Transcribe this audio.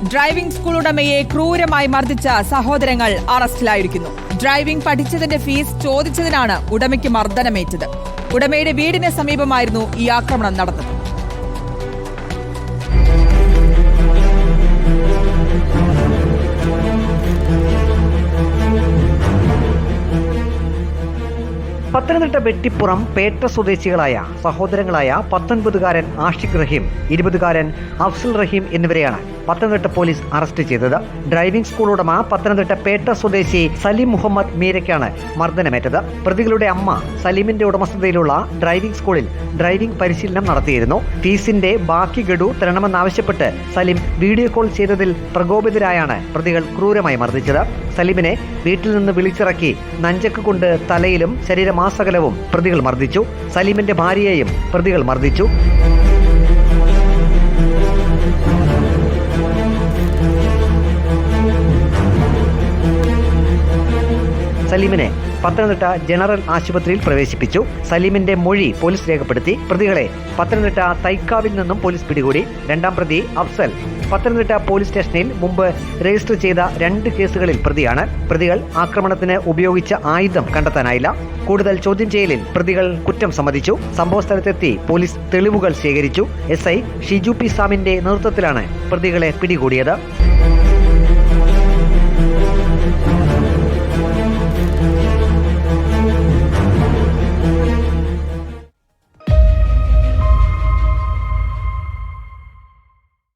Driving school ഉടമയെ ക്രൂരമായി മർദ്ദിച്ച സഹോദരങ്ങൾ അറസ്റ്റിലായിരിക്കുന്നു. ഡ്രൈവിംഗ് പഠിച്ചതിന്റെ ഫീസ് ചോദിച്ചതിനാണ് ഉടമയ്ക്ക് മർദ്ദനമേറ്റത്. ഉടമയുടെ വീടിന് സമീപമായിരുന്നു ഈ ആക്രമണം നടന്നത്. പത്തനംതിട്ട വെട്ടിപ്പുറം പേട്ട സ്വദേശികളായ സഹോദരങ്ങളായ 19-കാരൻ ആഷിഖ് റഹീം, 20-കാരൻ അഫ്സൽ റഹീം എന്നിവരെയാണ് പത്തനംതിട്ട പോലീസ് അറസ്റ്റ് ചെയ്തത്. ഡ്രൈവിംഗ് സ്കൂൾ ഉടമ പത്തനംതിട്ട പേട്ട സ്വദേശി സലീം മുഹമ്മദ് മീരയ്ക്കാണ് മർദ്ദനമേറ്റത്. പ്രതികളുടെ അമ്മ സലീമിന്റെ ഉടമസ്ഥതയിലുള്ള ഡ്രൈവിംഗ് സ്കൂളിൽ ഡ്രൈവിംഗ് പരിശീലനം നടത്തിയിരുന്നു. ഫീസിന്റെ ബാക്കി ഗഡു തരണമെന്നാവശ്യപ്പെട്ട് സലീം വീഡിയോ കോൾ ചെയ്തതിൽ പ്രകോപിതരായാണ് പ്രതികൾ ക്രൂരമായി മർദ്ദിച്ചത്. സലീമിനെ വീട്ടിൽ നിന്ന് വിളിച്ചിറക്കി നഞ്ചക്ക് കൊണ്ട് തലയിലും ശരീരമാസകലവും പ്രതികൾ മർദ്ദിച്ചു. സലീമിന്റെ ഭാര്യയെയും പ്രതികൾ മർദ്ദിച്ചു. സലീമിനെ പത്തനംതിട്ട ജനറൽ ആശുപത്രിയിൽ പ്രവേശിപ്പിച്ചു. സലീമിന്റെ മൊഴി പോലീസ് രേഖപ്പെടുത്തി. പ്രതികളെ പത്തനംതിട്ട തൈക്കാവിൽ നിന്നും പോലീസ് പിടികൂടി. രണ്ടാം പ്രതി അഫ്സൽ പത്തനംതിട്ട പോലീസ് സ്റ്റേഷനിൽ മുമ്പ് രജിസ്റ്റർ ചെയ്ത 2 കേസുകളിൽ പ്രതിയാണ്. പ്രതികൾ ആക്രമണത്തിന് ഉപയോഗിച്ച ആയുധം കണ്ടെത്താനായില്ല. കൂടുതൽ ചോദ്യം ചെയ്യലിൽ പ്രതികൾ കുറ്റം സമ്മതിച്ചു. സംഭവസ്ഥലത്തെത്തി പോലീസ് തെളിവുകൾ ശേഖരിച്ചു. SI ഷിജു പി സാമിന്റെ നേതൃത്വത്തിലാണ് പ്രതികളെ പിടികൂടിയത്.